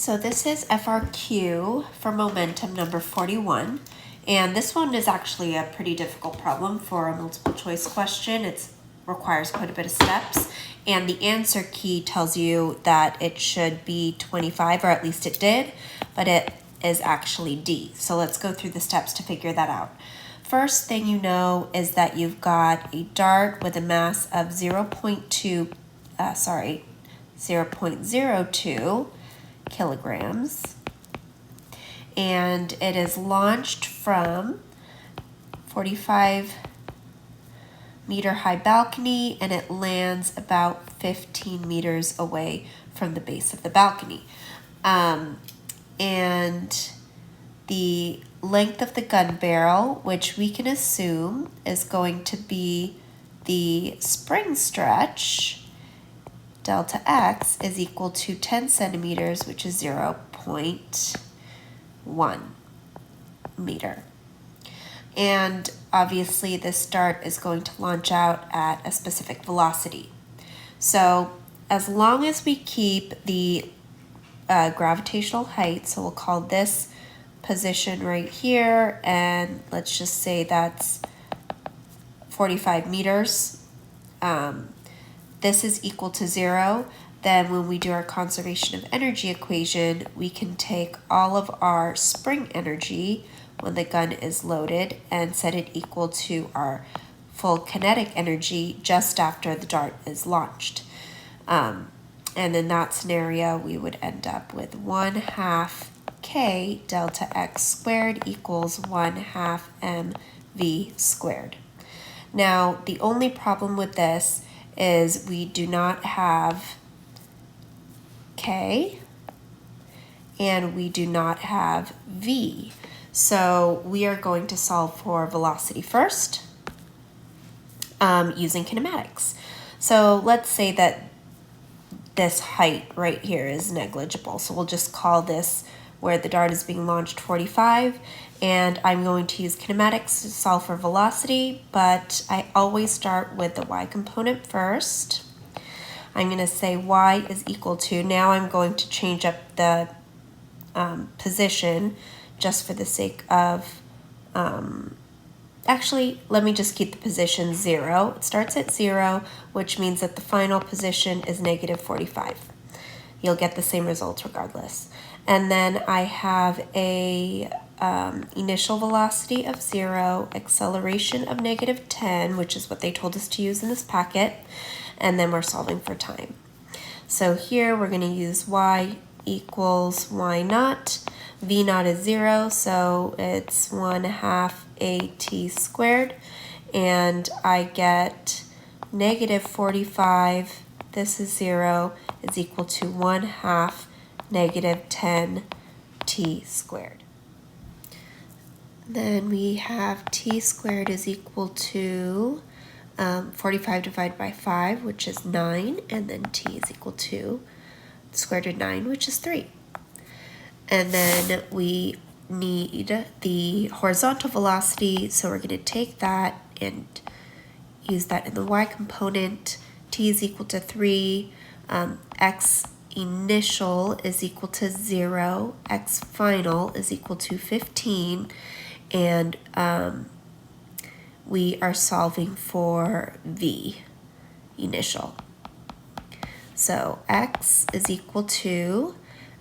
So this is FRQ for momentum number 41. And this one is actually a pretty difficult problem for a multiple choice question. It requires quite a bit of steps. And the answer key tells you that it should be 25, or at least it did, but it is actually D. So let's go through the steps to figure that out. First thing you know is that you've got a dart with a mass of 0.02 kilograms, and it is launched from 45-meter high balcony, and it lands about 15 meters away from the base of the balcony. And the length of the gun barrel, which we can assume is going to be the spring stretch, delta x, is equal to 10 centimeters, which is 0.1 meter. And obviously this dart is going to launch out at a specific velocity. So as long as we keep the gravitational height, so we'll call this position right here, and let's just say that's 45 meters. This is equal to 0. Then when we do our conservation of energy equation, we can take all of our spring energy when the gun is loaded and set it equal to our full kinetic energy just after the dart is launched. And in that scenario, we would end up with 1/2 K delta X squared equals 1/2 mv squared. Now, the only problem with this is we do not have K and we do not have V. So we are going to solve for velocity first using kinematics. So let's say that this height right here is negligible. So we'll just call this, where the dart is being launched, 45, and I'm going to use kinematics to solve for velocity, but I always start with the y component first. I'm going to say y is equal to, now I'm going to change up the position just for the sake of, actually, let me just keep the position 0. It starts at 0, which means that the final position is -45. You'll get the same results regardless. And then I have a initial velocity of 0, acceleration of -10, which is what they told us to use in this packet, and then we're solving for time. So here we're going to use y equals y naught. V naught is 0, so it's 1/2 at squared, and I get -45, this is 0, is equal to 1/2 -10 t squared. Then we have t squared is equal to 45 divided by 5, which is 9, and then t is equal to the square root of 9, which is 3. And then we need the horizontal velocity, so we're going to take that and use that in the y component. T is equal to 3, x initial is equal to 0, x final is equal to 15, and we are solving for v initial. So x is equal to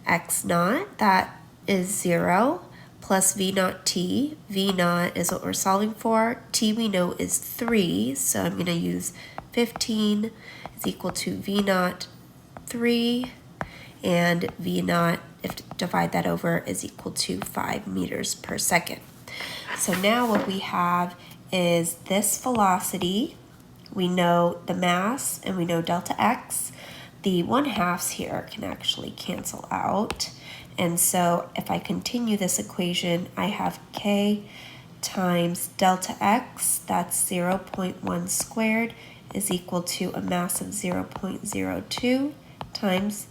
x naught, that is 0, plus v naught t. V naught is what we're solving for. T we know is 3, so I'm going to use 15 is equal to v naught 3, and v naught, if divide that over, is equal to 5 meters per second. So now what we have is this velocity. We know the mass and we know delta x. The 1/2s here can actually cancel out. And so if I continue this equation, I have k times delta x, that's 0.1 squared, is equal to a mass of 0.02 times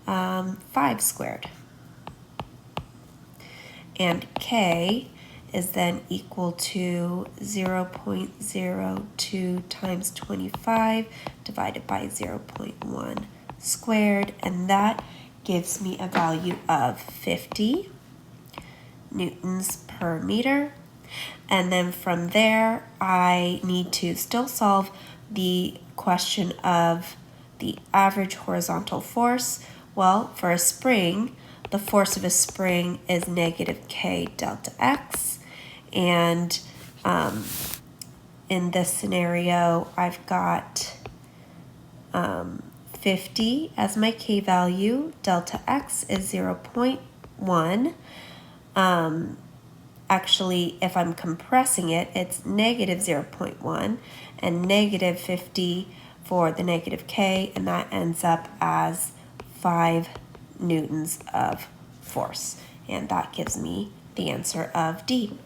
5 squared. And k is then equal to 0.02 times 25 divided by 0.1 squared, and that gives me a value of 50 newtons per meter. And then from there, I need to still solve the question of the average horizontal force. Well, for a spring, the force of a spring is negative K delta X. And in this scenario, I've got 50 as my K value. Delta X is 0.1. Actually, if I'm compressing it, it's negative 0.1 and negative 50 for the negative K, and that ends up as 5 newtons of force. And that gives me the answer of D.